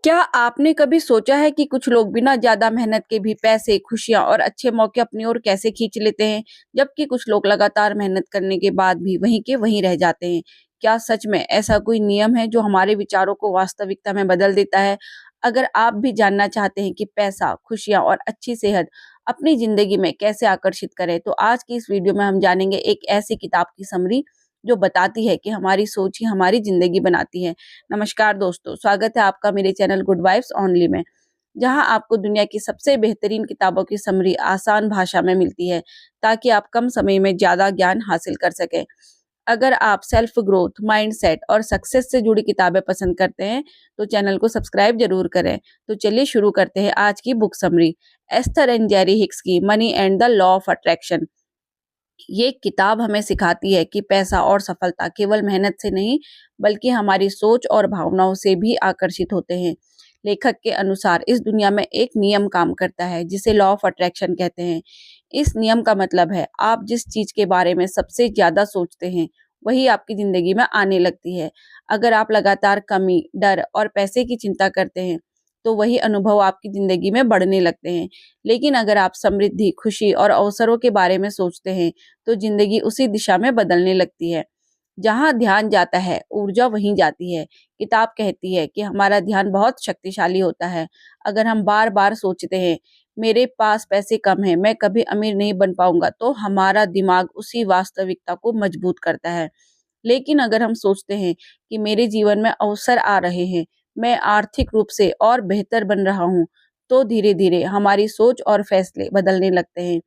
क्या आपने कभी सोचा है कि कुछ लोग बिना ज़्यादा मेहनत के भी पैसे, खुशियाँ और अच्छे मौके अपनी ओर कैसे खींच लेते हैं, जबकि कुछ लोग लगातार मेहनत करने के बाद भी वहीं के वहीं रह जाते हैं? क्या सच में ऐसा कोई नियम है जो हमारे विचारों को वास्तविकता में बदल देता है? अगर आप भी जानना चाहते हैं कि पैसा, खुशियाँ और अच्छी सेहत अपनी ज़िंदगी में कैसे आकर्षित करें, तो आज की इस वीडियो में हम जानेंगे एक ऐसी किताब की समरी जो बताती है कि हमारी सोच ही हमारी ज़िंदगी बनाती है। नमस्कार दोस्तों, स्वागत है आपका मेरे चैनल गुड वाइब्स ओनली में, जहां आपको दुनिया की सबसे बेहतरीन किताबों की समरी आसान भाषा में मिलती है, ताकि आप कम समय में ज़्यादा ज्ञान हासिल कर सकें। अगर आप सेल्फ ग्रोथ, माइंडसेट और सक्सेस से जुड़ी किताबें पसंद करते हैं, तो चैनल को सब्सक्राइब जरूर करें। तो चलिए शुरू करते हैं आज की book summary. Esther and Jerry Hicks की money and the law of attraction. ये किताब हमें सिखाती है कि पैसा और सफलता केवल मेहनत से नहीं, बल्कि हमारी सोच और भावनाओं से भी आकर्षित होते हैं। लेखक के अनुसार इस दुनिया में एक नियम काम करता है जिसे लॉ ऑफ अट्रैक्शन कहते हैं। इस नियम का मतलब है, आप जिस चीज के बारे में सबसे ज्यादा सोचते हैं, वही आपकी जिंदगी में आने लगती है। अगर आप लगातार कमी, डर और पैसे की चिंता करते हैं, तो वही अनुभव आपकी जिंदगी में बढ़ने लगते हैं। लेकिन अगर आप समृद्धि, खुशी और अवसरों के बारे में सोचते हैं, तो जिंदगी उसी दिशा में बदलने लगती है। जहाँ ध्यान जाता है, ऊर्जा वहीं जाती है। किताब कहती है कि हमारा ध्यान बहुत शक्तिशाली होता है। अगर हम बार बार सोचते हैं, मेरे पास पैसे कम है, मैं कभी अमीर नहीं बन पाऊंगा, तो हमारा दिमाग उसी वास्तविकता को मजबूत करता है। लेकिन अगर हम सोचते हैं कि मेरे जीवन में अवसर आ रहे हैं, मैं आर्थिक रूप से और बेहतर बन रहा हूँ, तो धीरे धीरे हमारी सोच और फैसले बदलने लगते हैं।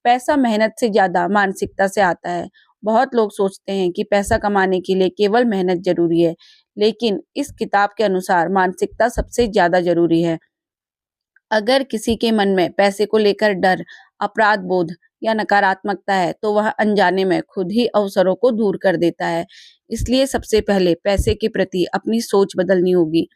पैसा मेहनत से ज्यादा मानसिकता से आता है। बहुत लोग सोचते हैं कि पैसा कमाने के लिए केवल मेहनत जरूरी है, लेकिन इस किताब के अनुसार मानसिकता सबसे ज्यादा जरूरी है। अगर किसी के मन में पैसे को लेकर डर, अपराध बोध या नकारात्मकता है, तो वह अनजाने में खुद ही अवसरों को दूर कर देता है। इसलिए सबसे पहले पैसे के प्रति अपनी सोच बदलनी होगी।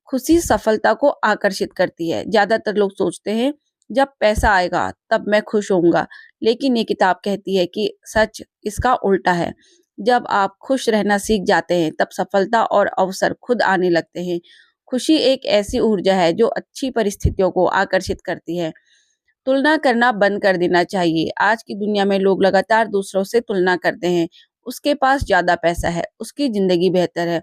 खुशी सफलता को आकर्षित करती है। ज्यादातर लोग सोचते हैं, जब पैसा आएगा तब मैं खुश होऊंगा, लेकिन ये किताब कहती है कि सच इसका उल्टा है। जब आप खुश रहना सीख जाते हैं, तब सफलता और अवसर खुद आने लगते हैं। खुशी एक ऐसी ऊर्जा है जो अच्छी परिस्थितियों को आकर्षित करती है। तुलना करना बंद कर देना चाहिए। आज की दुनिया में लोग लगातार दूसरों से तुलना करते हैं। उसके पास ज्यादा पैसा है, उसकी जिंदगी बेहतर है,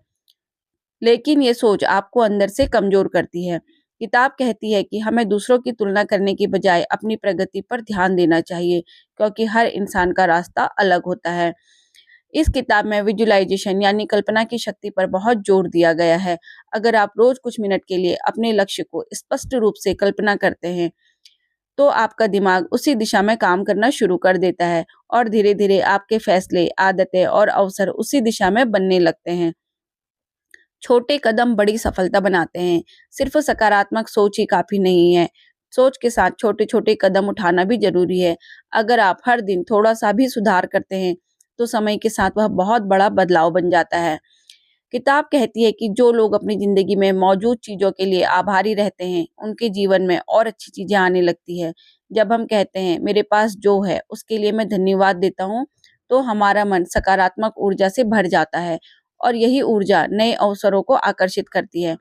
लेकिन ये सोच आपको अंदर से कमजोर करती है। किताब कहती है कि हमें दूसरों की तुलना करने की बजाय अपनी प्रगति पर ध्यान देना चाहिए, क्योंकि हर इंसान का रास्ता अलग होता है। इस किताब में विजुअलाइजेशन यानी कल्पना की शक्ति पर बहुत जोर दिया गया है। अगर आप रोज कुछ मिनट के लिए अपने लक्ष्य को स्पष्ट रूप से कल्पना करते हैं, तो आपका दिमाग उसी दिशा में काम करना शुरू कर देता है और धीरे धीरे आपके फैसले, आदतें और अवसर उसी दिशा में बनने लगते हैं। छोटे कदम बड़ी सफलता बनाते हैं। सिर्फ सकारात्मक सोच ही काफी नहीं है। सोच के साथ छोटे छोटे कदम उठाना भी जरूरी है। अगर आप हर दिन थोड़ा सा भी सुधार करते हैं, तो समय के साथ वह बहुत बड़ा बदलाव बन जाता है। किताब कहती है कि जो लोग अपनी जिंदगी में मौजूद चीजों के लिए आभारी रहते हैं, उनके जीवन में और अच्छी चीजें आने लगती है। जब हम कहते हैं, मेरे पास जो है उसके लिए मैं धन्यवाद देता हूँ, तो हमारा मन सकारात्मक ऊर्जा से भर जाता है और यही ऊर्जा नए अवसरों को आकर्षित करती है।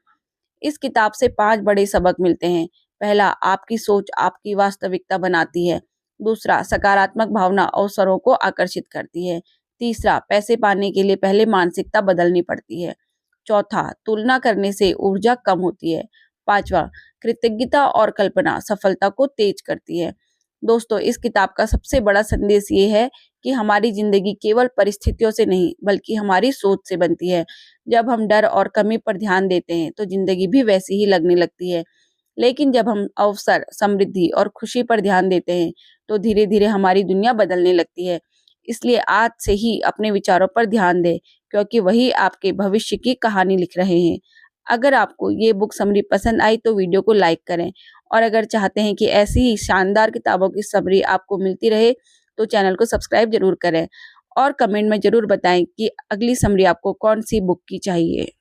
इस किताब से 5 बड़े सबक मिलते हैं। पहला, आपकी सोच आपकी वास्तविकता बनाती है। दूसरा, सकारात्मक भावना अवसरों को आकर्षित करती है। तीसरा, पैसे पाने के लिए पहले मानसिकता बदलनी पड़ती है। चौथा, तुलना करने से ऊर्जा कम होती है। पांचवा, कृतज्ञता और कल्पना सफलता को तेज करती है। दोस्तों, इस किताब का सबसे बड़ा संदेश ये है कि हमारी जिंदगी केवल परिस्थितियों से नहीं, बल्कि हमारी सोच से बनती है। जब हम डर और कमी पर ध्यान देते हैं, तो जिंदगी भी वैसी ही लगने लगती है। लेकिन जब हम अवसर, समृद्धि और खुशी पर ध्यान देते हैं, तो धीरे धीरे हमारी दुनिया बदलने लगती है। इसलिए आज से ही अपने विचारों पर ध्यान दें, क्योंकि वही आपके भविष्य की कहानी लिख रहे हैं। अगर आपको ये बुक समरी पसंद आई, तो वीडियो को लाइक करें, और अगर चाहते हैं कि ऐसी ही शानदार किताबों की समरी आपको मिलती रहे, तो चैनल को सब्सक्राइब जरूर करें और कमेंट में जरूर बताएं कि अगली समरी आपको कौन सी बुक की चाहिए।